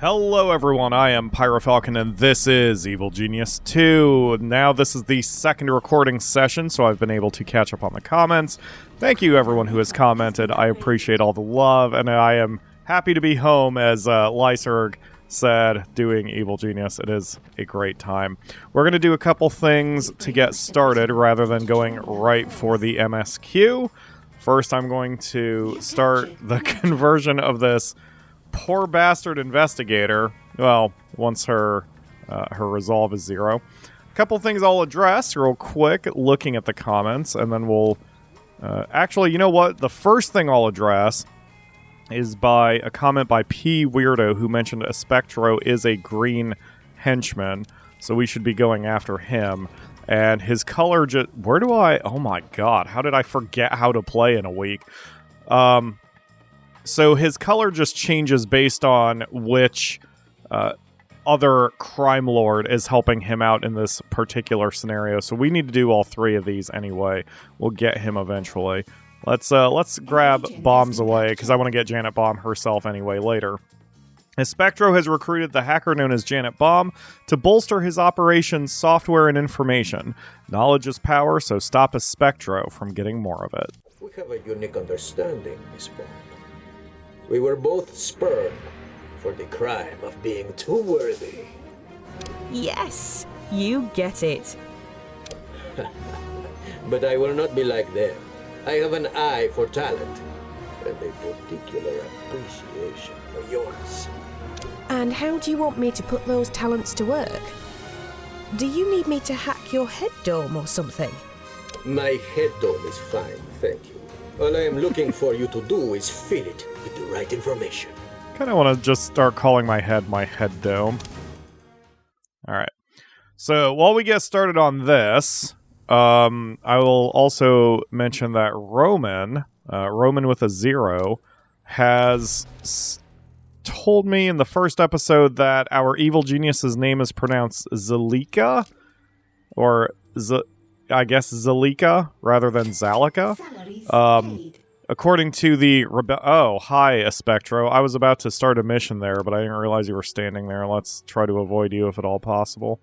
Hello everyone, I am PyroFalkon and this is Evil Genius 2. Now this is the second recording session, so I've been able to catch up on the comments. Thank you everyone who has commented, I appreciate all the love, and I am happy to be home, as Lyserg said, doing Evil Genius. It is a great time. We're going to do a couple things to get started rather than going right for the MSQ. First, I'm going to start the conversion of this poor bastard investigator. Well, once her resolve is 0. A couple things I'll address real quick, looking at the comments, and then we'll... actually, you know what? The first thing I'll address is by a comment by P Weirdo, who mentioned Espectro is a green henchman, so we should be going after him. And his color just... Where do I... Oh my god, how did I forget how to play in a week? So his color just changes based on which other crime lord is helping him out in this particular scenario. So we need to do all 3 of these anyway. We'll get him eventually. Let's grab bombs away, because I want to get Janet Bomb herself anyway later. Espectro has recruited the hacker known as Janet Bomb to bolster his operations software and information. Knowledge is power, so stop Espectro from getting more of it. We have a unique understanding, Miss Bond. We were both spurned for the crime of being too worthy. Yes, you get it. But I will not be like them. I have an eye for talent, and a particular appreciation for yours. And how do you want me to put those talents to work? Do you need me to hack your head dome or something? My head dome is fine, thank you. All I am looking for you to do is fill it with the right information. Kind of want to just start calling my head dome. Alright. So, while we get started on this, I will also mention that Roman with a 0, has told me in the first episode that our evil genius's name is pronounced Zalika, or I guess Zalika rather than Zalika. According to the oh, hi Espectro. I was about to start a mission there, but I didn't realize you were standing there. Let's try to avoid you if at all possible.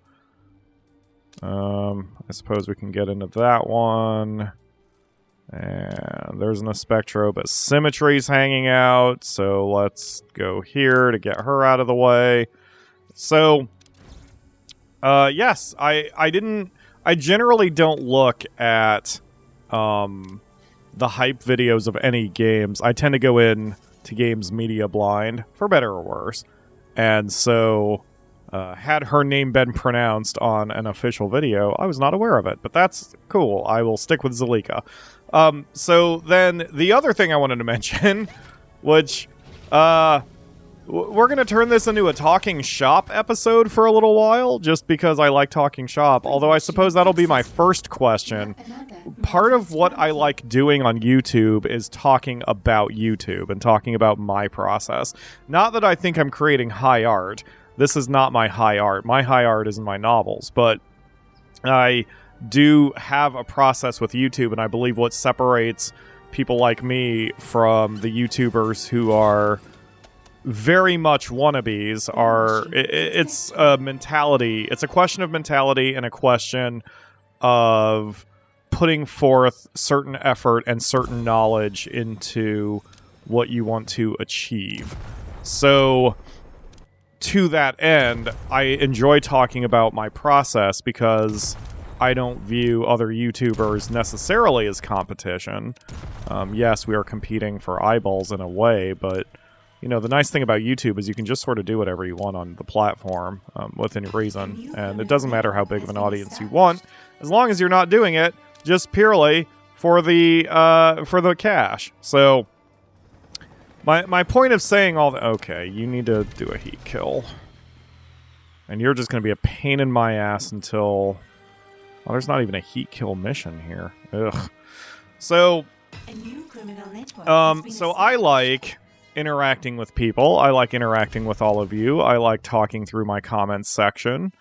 I suppose we can get into that one. And there's an Espectro, but Symmetry's hanging out, so let's go here to get her out of the way. So, yes, I generally don't look at the hype videos of any games. I tend to go in to games media blind, for better or worse. And so, had her name been pronounced on an official video, I was not aware of it. But that's cool. I will stick with Zalika. So then, the other thing I wanted to mention, which... we're going to turn this into a Talking Shop episode for a little while, just because I like Talking Shop, although I suppose that'll be my first question. Part of what I like doing on YouTube is talking about YouTube and talking about my process. Not that I think I'm creating high art. This is not my high art. My high art is in my novels, but I do have a process with YouTube, and I believe what separates people like me from the YouTubers who are very much wannabes it's a mentality. It's a question of mentality and a question of putting forth certain effort and certain knowledge into what you want to achieve. So, to that end, I enjoy talking about my process because I don't view other YouTubers necessarily as competition. Yes, we are competing for eyeballs in a way, but you know, the nice thing about YouTube is you can just sort of do whatever you want on the platform within reason, and it doesn't matter how big of an audience you want, as long as you're not doing it just purely for the cash. So, my point of saying all that... Okay, you need to do a heat kill. And you're just going to be a pain in my ass until... Well, there's not even a heat kill mission here. Ugh. So, so I like interacting with people. I like interacting with all of you. I like talking through my comments section.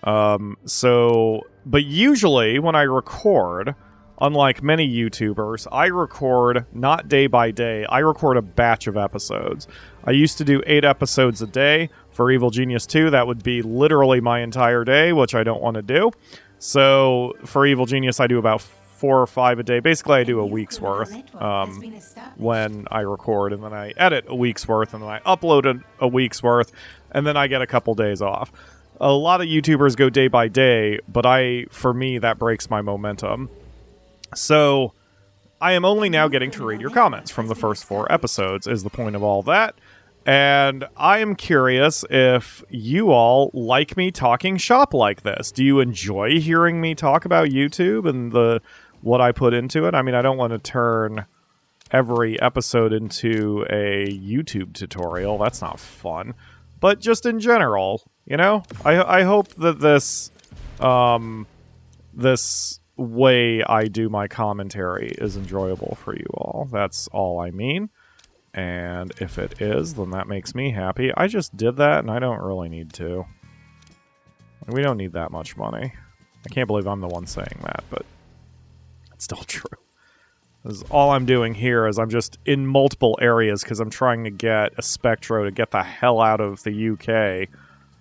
But usually when I record, unlike many YouTubers, I record not day by day. I record a batch of episodes. I used to do 8 episodes a day. For Evil Genius 2, that would be literally my entire day, which I don't want to do. So for Evil Genius, I do about 4 or 5 a day. Basically, I do a week's worth when I record, and then I edit a week's worth, and then I upload a week's worth, and then I get a couple days off. A lot of YouTubers go day by day, but for me, that breaks my momentum. So I am only now getting to read your comments from the first 4 episodes, is the point of all that. And I am curious if you all like me talking shop like this. Do you enjoy hearing me talk about YouTube and what I put into it? I mean, I don't want to turn every episode into a YouTube tutorial. That's not fun. But just in general, you know, I hope that this way I do my commentary is enjoyable for you all. That's all I mean. And if it is, then that makes me happy. I just did that, and I don't really need to. We don't need that much money. I can't believe I'm the one saying that, but it's still true. All I'm doing here is I'm just in multiple areas because I'm trying to get Espectro to get the hell out of the UK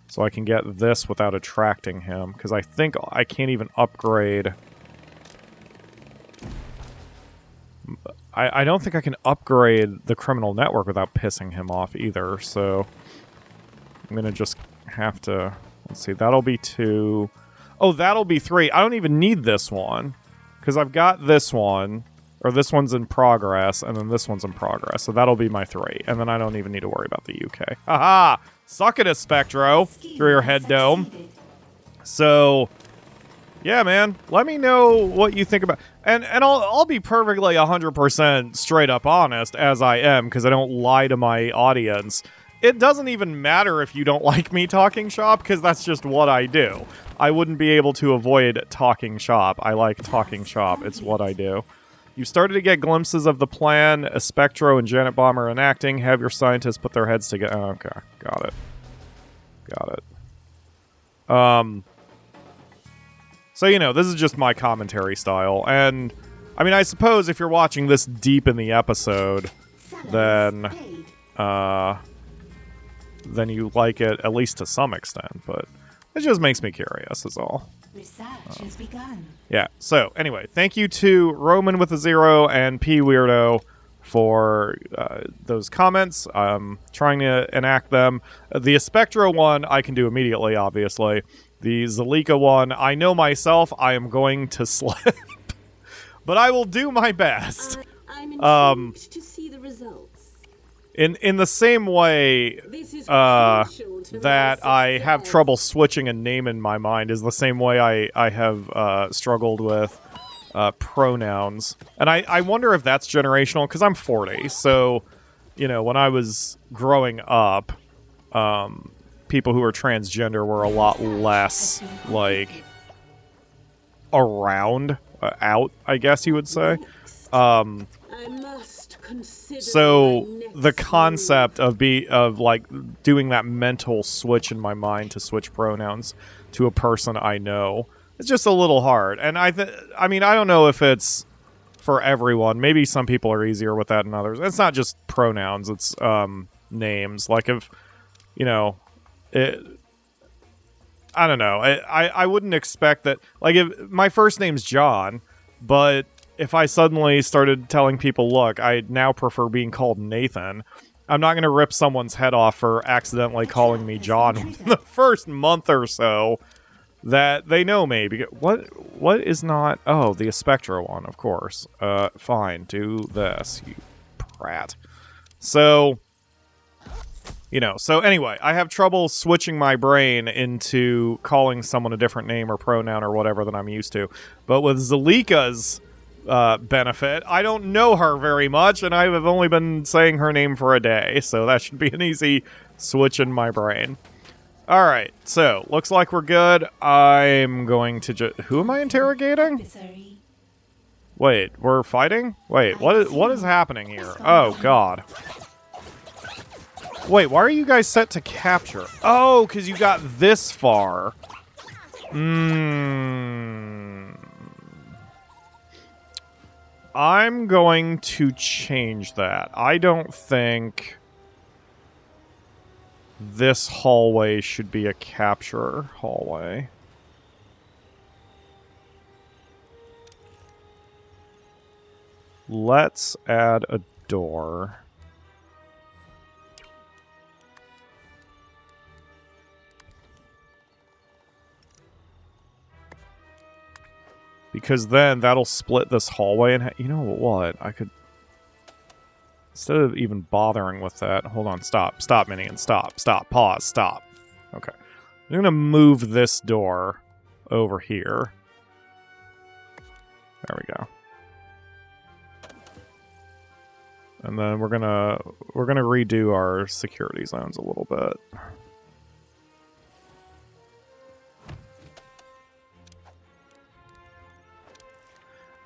so I can get this without attracting him, because I think I can't even upgrade... I don't think I can upgrade the criminal network without pissing him off either, so I'm going to just have to... Let's see, that'll be 2... Oh, that'll be 3. I don't even need this one, because I've got this one, or this one's in progress, and then this one's in progress, so that'll be my 3, and then I don't even need to worry about the UK. Haha! Suck it, Espectro, through your head dome. So... yeah, man. Let me know what you think about... And I'll be perfectly 100% straight up honest, as I am, because I don't lie to my audience. It doesn't even matter if you don't like me talking shop, because that's just what I do. I wouldn't be able to avoid talking shop. I like talking shop. It's what I do. You started to get glimpses of the plan. Espectro and Janet Bomb are enacting. Have your scientists put their heads together. Oh, okay. Got it. Got it. So, you know, this is just my commentary style, and, I mean, I suppose if you're watching this deep in the episode, then you like it, at least to some extent, but it just makes me curious, is all. Research has begun. Yeah, so, anyway, thank you to Roman with a 0 and P Weirdo for those comments. I'm trying to enact them. The Espectro one I can do immediately, obviously. The Zalika one, I know myself, I am going to slip. But I will do my best. I'm intrigued to see the results. In the same way that I have trouble switching a name in my mind is the same way I have struggled with pronouns. And I wonder if that's generational, because I'm 40, so, you know, when I was growing up, people who were transgender were a lot less, like, around, out, I guess you would say. So the concept of like doing that mental switch in my mind to switch pronouns to a person I know, it's just a little hard. And I mean, I don't know if it's for everyone. Maybe some people are easier with that than others. It's not just pronouns, it's names. Like, if, you know, I don't know. I wouldn't expect that. Like, if my first name's John, but if I suddenly started telling people, look, I now prefer being called Nathan, I'm not going to rip someone's head off for accidentally calling me John within the first month or so that they know me. Because what is not... Oh, the Espectro one, of course. Fine, do this, you prat. So... You know, so anyway, I have trouble switching my brain into calling someone a different name or pronoun or whatever that I'm used to. But with Zalika's benefit, I don't know her very much, and I have only been saying her name for a day, so that should be an easy switch in my brain. Alright, so, looks like we're good. I'm going to who am I interrogating? Wait, we're fighting? Wait, what is happening here? Oh, God. Wait, why are you guys set to capture? Oh, because you got this far. I'm going to change that. I don't think... this hallway should be a capture hallway. Let's add a door. Because then that'll split this hallway and you know what? I could, instead of even bothering with that, hold on, stop, minion, stop, pause, stop. Okay. I'm gonna move this door over here. There we go. And then we're gonna redo our security zones a little bit.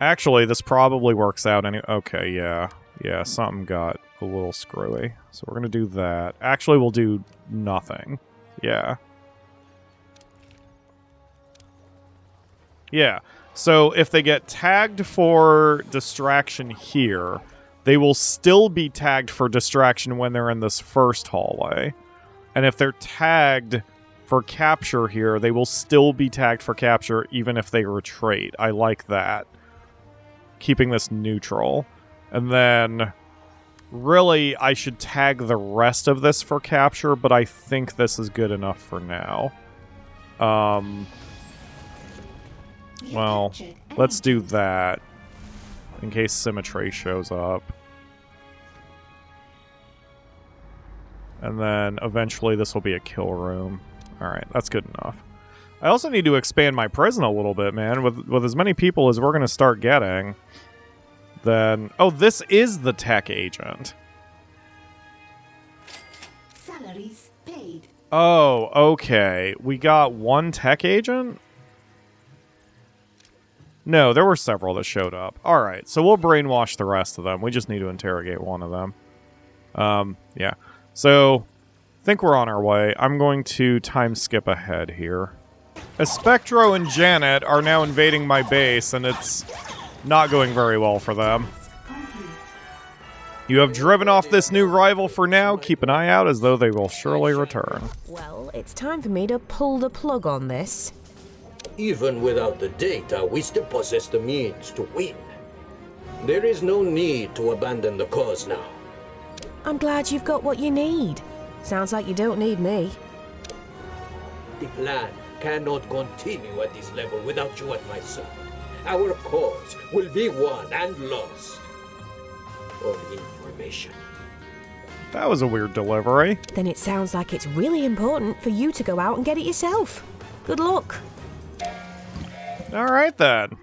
Actually, this probably works out any. Okay, yeah. Yeah, something got a little screwy. So we're gonna do that. Actually, we'll do nothing. Yeah. Yeah. So if they get tagged for distraction here, they will still be tagged for distraction when they're in this first hallway. And if they're tagged for capture here, they will still be tagged for capture even if they retreat. I like that. Keeping this neutral. And then, really, I should tag the rest of this for capture, but I think this is good enough for now. Well, let's do that. In case symmetry shows up. And then, eventually, this will be a kill room. Alright, that's good enough. I also need to expand my prison a little bit, man. With as many people as we're going to start getting, then... Oh, this is the tech agent. Salaries paid. Oh, okay. We got one tech agent? No, there were several that showed up. Alright, so we'll brainwash the rest of them. We just need to interrogate one of them. Yeah. So, I think we're on our way. I'm going to time skip ahead here. Espectro and Janet are now invading my base, and it's not going very well for them. You have driven off this new rival for now. Keep an eye out, as though they will surely return. Well, it's time for me to pull the plug on this. Even without the data, we still possess the means to win. There is no need to abandon the cause now. I'm glad you've got what you need. Sounds like you don't need me. The plan cannot continue at this level without you at my side. Our cause will be won and lost on information. That was a weird delivery. Then it sounds like it's really important for you to go out and get it yourself. Good luck. Alright then.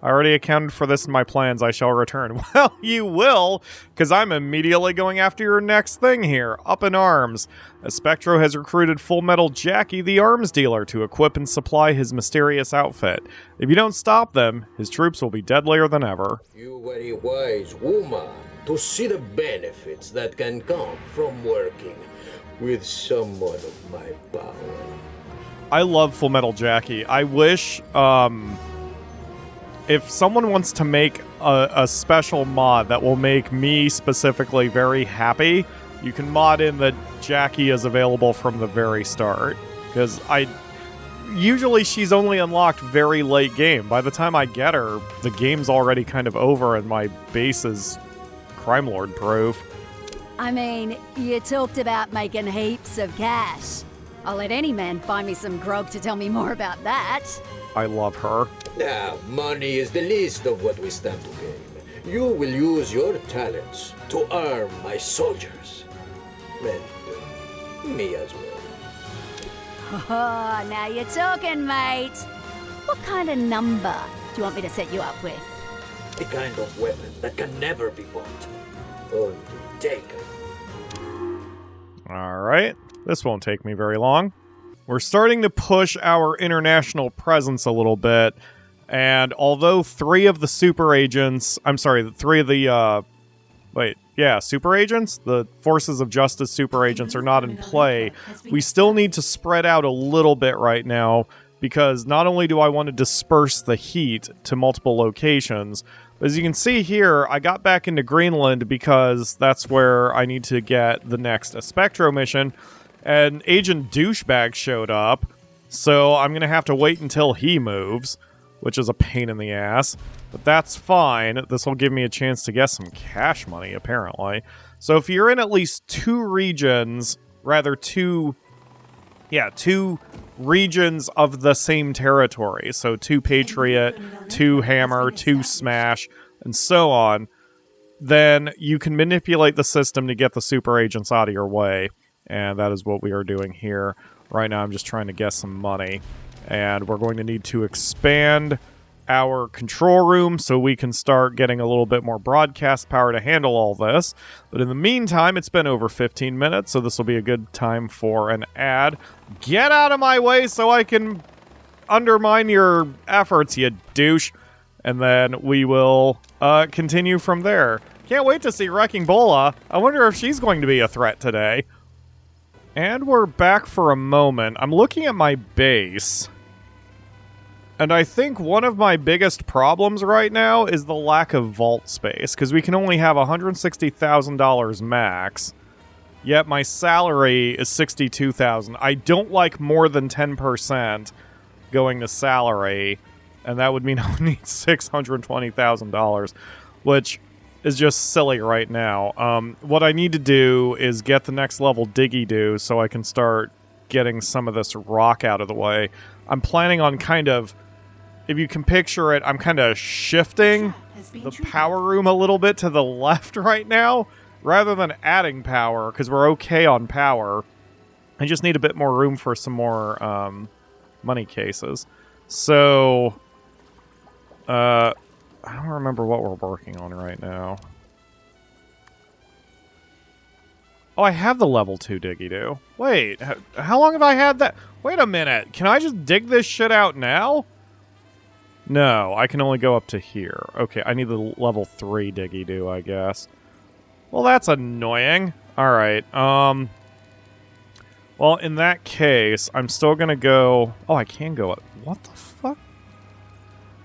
I already accounted for this in my plans. I shall return. Well, you will, because I'm immediately going after your next thing here. Up in arms. Espectro has recruited Full Metal Jackie, the arms dealer, to equip and supply his mysterious outfit. If you don't stop them, his troops will be deadlier than ever. You very wise woman to see the benefits that can come from working with someone of my power. I love Full Metal Jackie. I wish, if someone wants to make a special mod that will make me specifically very happy, you can mod in that Jackie is available from the very start. Because usually she's only unlocked very late game. By the time I get her, the game's already kind of over and my base is Crime Lord proof. I mean, you talked about making heaps of cash. I'll let any man buy me some grog to tell me more about that. I love her. Now, money is the least of what we stand to gain. You will use your talents to arm my soldiers. And me as well. Oh, now you're talking, mate. What kind of number do you want me to set you up with? The kind of weapon that can never be bought. Only taken. Alright. This won't take me very long. We're starting to push our international presence a little bit, and although three of the super agents, super agents, the Forces of Justice super agents are not in play, we still need to spread out a little bit right now, because not only do I want to disperse the heat to multiple locations, but as you can see here, I got back into Greenland because that's where I need to get the next Espectro mission. and Agent Douchebag showed up, so I'm going to have to wait until he moves, which is a pain in the ass. But that's fine. This will give me a chance to get some cash money, apparently. So if you're in at least two regions of the same territory, so 2 Patriot, 2 Hammer, 2 Smash, and so on, then you can manipulate the system to get the super agents out of your way. And that is what we are doing here. Right now I'm just trying to get some money. And we're going to need to expand our control room so we can start getting a little bit more broadcast power to handle all this. But in the meantime, it's been over 15 minutes, so this will be a good time for an ad. Get out of my way so I can undermine your efforts, you douche. And then we will continue from there. Can't wait to see Wrecking Bola. I wonder if she's going to be a threat today. And we're back for a moment. I'm looking at my base. And I think one of my biggest problems right now is the lack of vault space, because we can only have $160,000 max, yet my salary is $62,000. I don't like more than 10% going to salary, and that would mean I would need $620,000, which is just silly right now. What I need to do is get the next level Diggy-Doo so I can start getting some of this rock out of the way. I'm planning on kind of, if you can picture it, I'm kind of shifting the power room a little bit to the left right now, rather than adding power, because we're okay on power. I just need a bit more room for some more money cases. So, I don't remember what we're working on right now. Oh, I have the level 2 Diggy-Doo. Wait, how long have I had that? Wait a minute, can I just dig this shit out now? No, I can only go up to here. Okay, I need the level 3 Diggy-Doo, I guess. Well, that's annoying. Alright, well, in that case, I'm still gonna go... Oh, I can go up... What the fuck?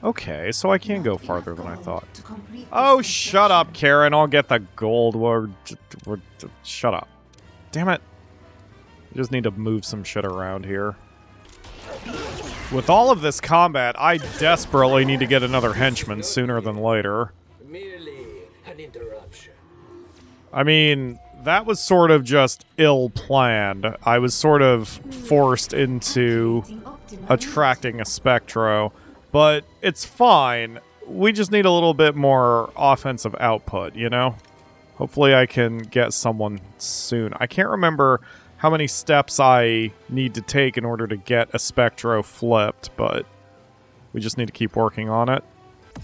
Okay, so I can go farther than I thought. Oh, shut up, Karen. I'll get the gold. Shut up. Damn it. I just need to move some shit around here. With all of this combat, I desperately need to get another henchman sooner than later. Merely an interruption. I mean, that was sort of just ill-planned. I was sort of forced into attracting a Espectro, but it's fine. We just need a little bit more offensive output, you know? Hopefully I can get someone soon. I can't remember how many steps I need to take in order to get a Espectro flipped, but we just need to keep working on it.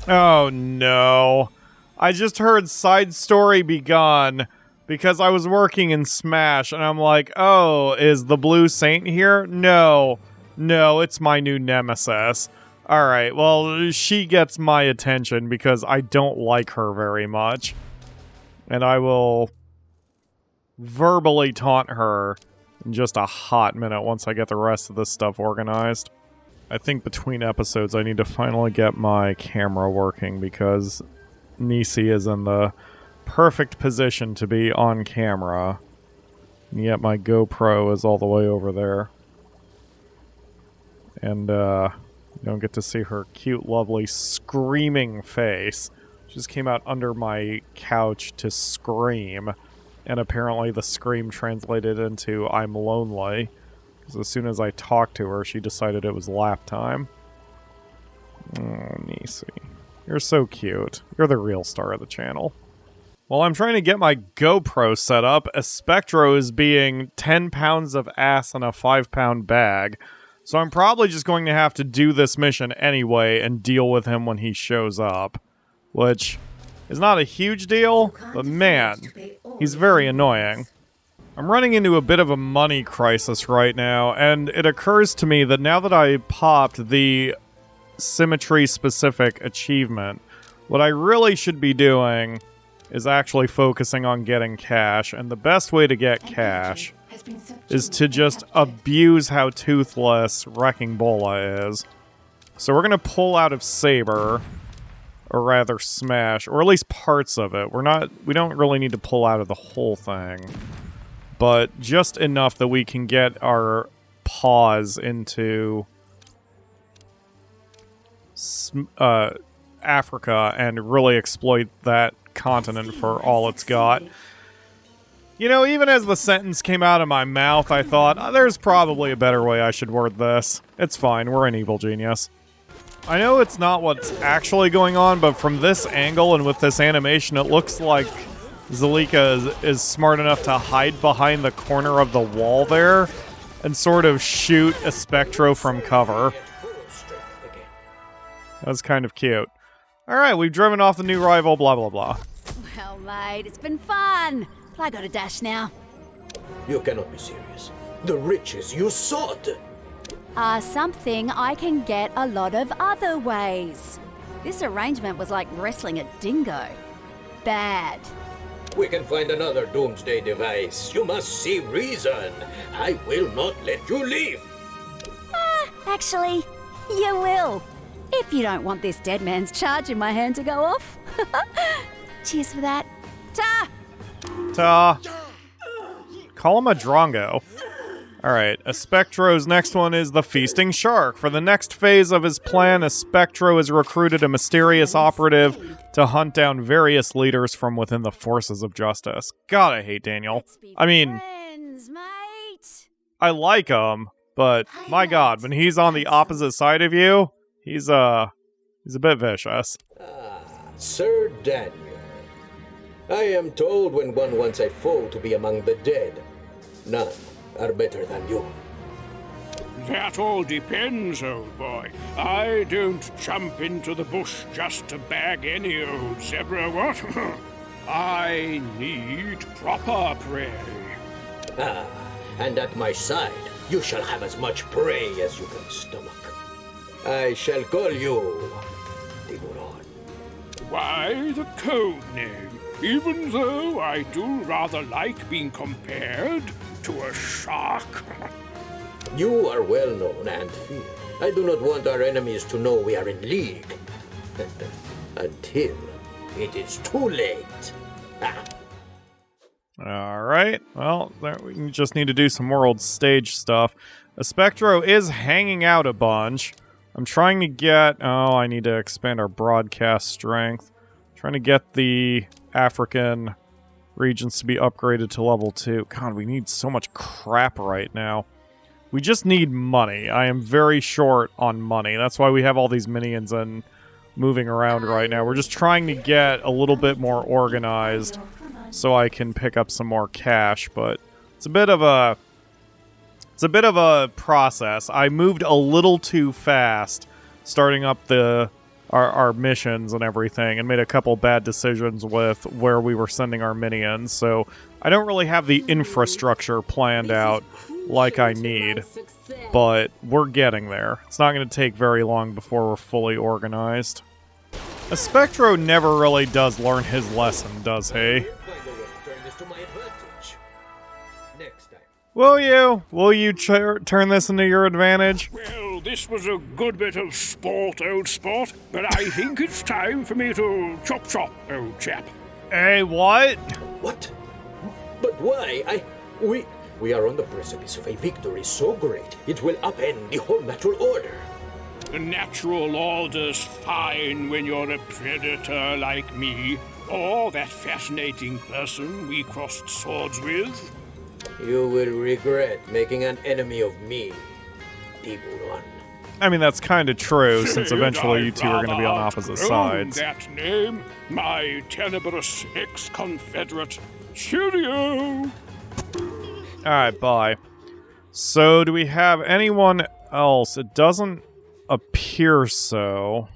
Oh no. I just heard side story begun because I was working in Smash and I'm like, oh, is the Blue Saint here? No, it's my new nemesis. Alright, well, she gets my attention because I don't like her very much. And I will verbally taunt her in just a hot minute once I get the rest of this stuff organized. I think between episodes I need to finally get my camera working because Nisi is in the perfect position to be on camera. And yet my GoPro is all the way over there. And you don't get to see her cute, lovely, screaming face. She just came out under my couch to scream. And apparently the scream translated into I'm lonely. Because as soon as I talked to her, she decided it was lap time. Oh, Nisi. You're so cute. You're the real star of the channel. While I'm trying to get my GoPro set up, Espectro is being 10 pounds of ass in a 5-pound bag. So I'm probably just going to have to do this mission anyway and deal with him when he shows up. Which is not a huge deal, but man, he's very annoying. I'm running into a bit of a money crisis right now, and it occurs to me that now that I popped the symmetry-specific achievement, what I really should be doing is actually focusing on getting cash, and the best way to get cash is to just abuse how toothless Wrecking Bola is. So we're gonna pull out of Saber, or rather Smash, or at least parts of it. We don't really need to pull out of the whole thing. but just enough that we can get our paws into Africa and really exploit that continent for all it's got. You know, even as the sentence came out of my mouth, I thought, there's probably a better way I should word this. It's fine, we're an evil genius. I know it's not what's actually going on, but from this angle and with this animation, it looks like Zalika is smart enough to hide behind the corner of the wall there and sort of shoot Espectro from cover. That's kind of cute. Alright, we've driven off the new rival, blah blah blah. Well, mate, it's been fun. But I got a dash now. You cannot be serious. The riches you sought! Something I can get a lot of other ways. This arrangement was like wrestling a dingo. Bad. We can find another doomsday device. You must see reason. I will not let you leave. Actually, you will. If you don't want this dead man's charge in my hand to go off. Cheers for that. Ta! Ta. Call him a drongo. Alright, Espectro's next one is the Feasting Shark. For the next phase of his plan, Espectro has recruited a mysterious operative to hunt down various leaders from within the forces of justice. God, I hate Daniel. I mean, Friends, mate. I like him, but my god, when he's on the opposite side of you, he's a bit vicious. Sir Daniel. I am told when one wants a foe to be among the dead, none are better than you. That all depends, old boy. I don't jump into the bush just to bag any old zebra, what? I need proper prey. And at my side, you shall have as much prey as you can stomach. I shall call you Tiburon. Why the code name? Even though I do rather like being compared to a shark. You are well known and feared. I do not want our enemies to know we are in league. Until it is too late. Alright, well, we just need to do some world stage stuff. Espectro is hanging out a bunch. I'm trying to get... Oh, I need to expand our broadcast strength. Trying to get the African regions to be upgraded to level 2. God, we need so much crap right now. We just need money. I am very short on money. That's why we have all these minions and moving around right now. We're just trying to get a little bit more organized so I can pick up some more cash, but it's a bit of a process. I moved a little too fast starting up our missions and everything, and made a couple bad decisions with where we were sending our minions, so I don't really have the infrastructure planned out like I need, but we're getting there. It's not going to take very long before we're fully organized. Espectro never really does learn his lesson, does he? Will you turn this into your advantage? Well, this was a good bit of sport, old sport, but I think it's time for me to chop, old chap. Hey, what? What? But why? We are on the precipice of a victory so great, it will upend the whole natural order. The natural order's fine when you're a predator like me, or that fascinating person we crossed swords with. You will regret making an enemy of me, Tiburon. I mean, that's kind of true, since Said eventually you I'd two are going to be on rather opposite outgrown sides. That name, my tenebrous ex-confederate. Cheerio! Alright, bye. So, do we have anyone else? It doesn't appear so.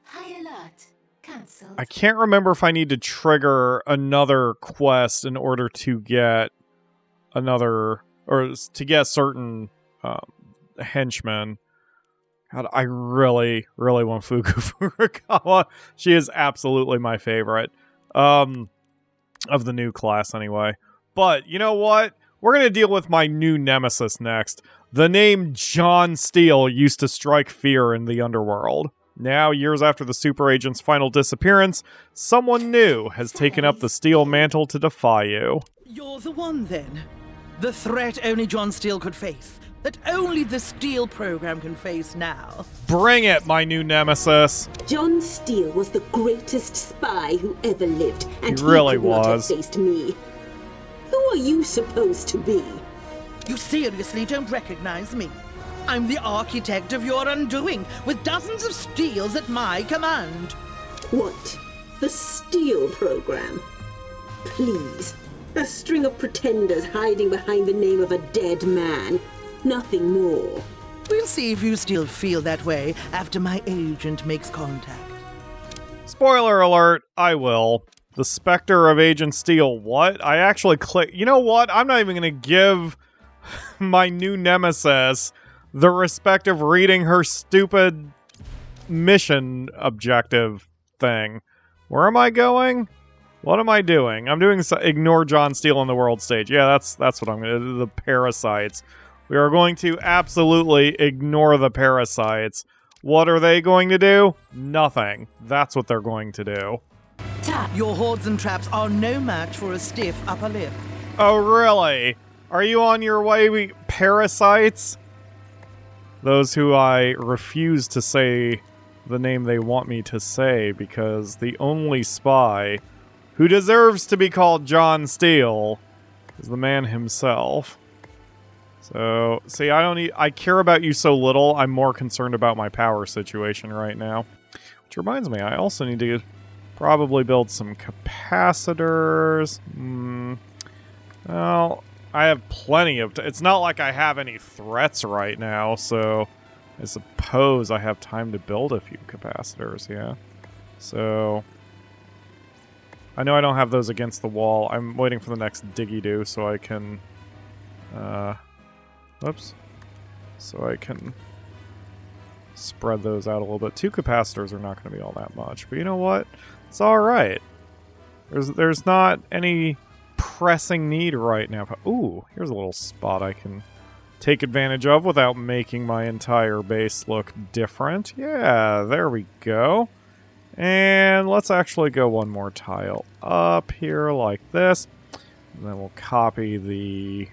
High alert. Cancelled. I can't remember if I need to trigger another quest in order to get another, or to get certain henchmen. God, I really, really want Fuku Furukawa. She is absolutely my favorite. Of the new class, anyway. But, you know what? We're going to deal with my new nemesis next. The name John Steele used to strike fear in the underworld. Now, years after the super agent's final disappearance, someone new has taken up the Steele mantle to defy you. You're the one, then? The threat only John Steele could face. That only the Steele program can face now. Bring it, my new nemesis. John Steele was the greatest spy who ever lived, and He really could not have was. faced me. Who are you supposed to be? You seriously don't recognize me? I'm the architect of your undoing, with dozens of Steels at my command. What? The Steele program? Please. A string of pretenders hiding behind the name of a dead man. Nothing more. We'll see if you still feel that way after my agent makes contact. Spoiler alert, I will. The Spectre of Agent Steele. What? I actually click. You know what? I'm not even going to give my new nemesis the respect of reading her stupid mission objective thing. Where am I going? What am I doing? I'm doing ignore John Steele on the world stage. Yeah, that's what I'm going to do. The parasites. We are going to absolutely ignore the parasites. What are they going to do? Nothing. That's what they're going to do. Your hordes and traps are no match for a stiff upper lip. Oh, really? Are you on your way, parasites? Those who I refuse to say the name they want me to say, because the only spy who deserves to be called John Steele is the man himself. So, see, I care about you so little, I'm more concerned about my power situation right now. Which reminds me, I also need to probably build some capacitors. Well, I have plenty of... it's not like I have any threats right now, so I suppose I have time to build a few capacitors, yeah. So... I know I don't have those against the wall. I'm waiting for the next diggy-do so I can... Whoops. So I can spread those out a little bit. 2 capacitors are not going to be all that much. But you know what? It's alright. There's not any pressing need right now. Ooh, here's a little spot I can take advantage of without making my entire base look different. Yeah, there we go. And let's actually go one more tile up here like this. And then we'll copy the...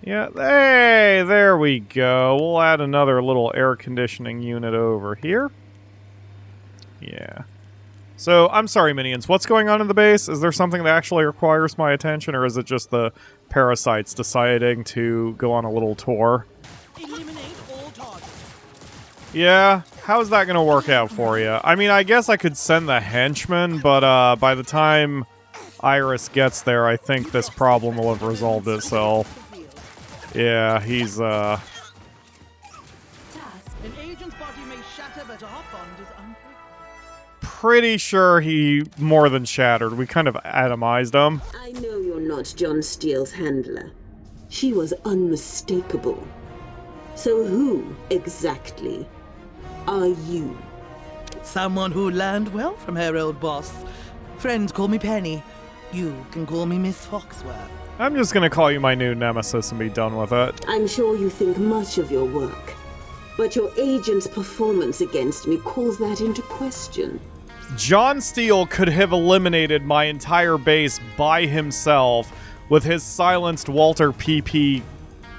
yeah, hey, there we go. We'll add another little air conditioning unit over here. Yeah. So, I'm sorry, minions. What's going on in the base? Is there something that actually requires my attention, or is it just the parasites deciding to go on a little tour? Eliminate all targets. Yeah, how's that going to work out for you? I mean, I guess I could send the henchman, but by the time Iris gets there, I think this problem will have resolved itself. Yeah, he's, An agent's body may shatter, but our bond is unbreakable. pretty sure he more than shattered. We kind of atomized him. I know you're not John Steele's handler. She was unmistakable. So who, exactly, are you? Someone who learned well from her old boss. Friends call me Penny. You can call me Miss Foxworth. I'm just gonna call you my new nemesis and be done with it. I'm sure you think much of your work, but your agent's performance against me calls that into question. John Steele could have eliminated my entire base by himself with his silenced Walter PPK?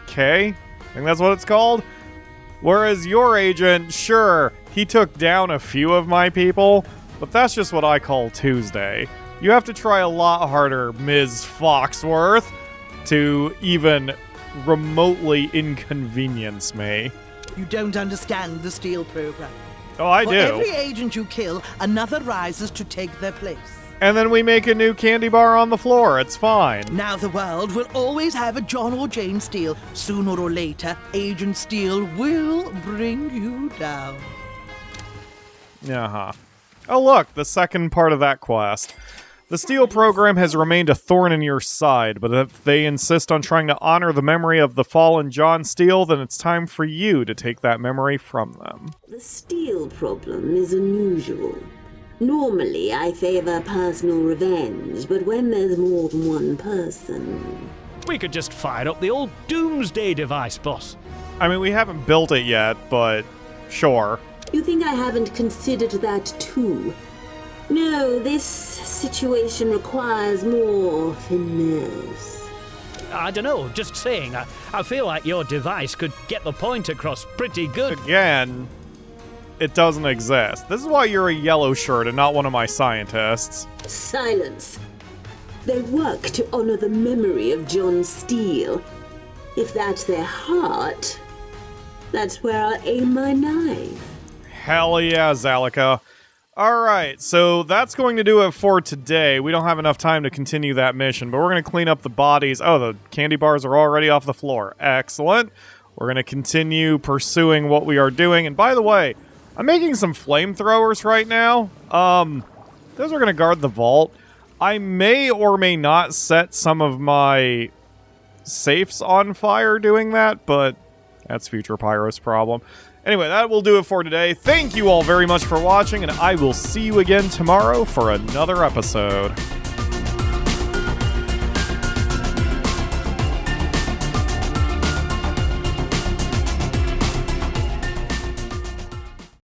I think that's what it's called? Whereas your agent, sure, he took down a few of my people, but that's just what I call Tuesday. You have to try a lot harder, Ms. Foxworth, to even remotely inconvenience me. You don't understand the Steele program. Oh, I For do. every agent you kill, another rises to take their place. And then we make a new candy bar on the floor. It's fine. Now the world will always have a John or Jane Steele. Sooner or later, Agent Steele will bring you down. Uh-huh. Oh, look, the second part of that quest. The Steele program has remained a thorn in your side, but if they insist on trying to honor the memory of the fallen John Steele, then it's time for you to take that memory from them. The Steele problem is unusual. Normally, I favor personal revenge, but when there's more than one person... We could just fire up the old doomsday device, boss. I mean, we haven't built it yet, but sure. You think I haven't considered that too? No, this situation requires more finesse. I don't know, just saying. I feel like your device could get the point across pretty good. Again, it doesn't exist. This is why you're a yellow shirt and not one of my scientists. Silence. They work to honor the memory of John Steele. If that's their heart, that's where I'll aim my knife. Hell yeah, Zalika. Alright, so that's going to do it for today. We don't have enough time to continue that mission, but we're going to clean up the bodies. Oh, the candy bars are already off the floor. Excellent. We're going to continue pursuing what we are doing. And by the way, I'm making some flamethrowers right now. Those are going to guard the vault. I may or may not set some of my safes on fire doing that, but that's future Pyro's problem. Anyway, that will do it for today. Thank you all very much for watching, and I will see you again tomorrow for another episode.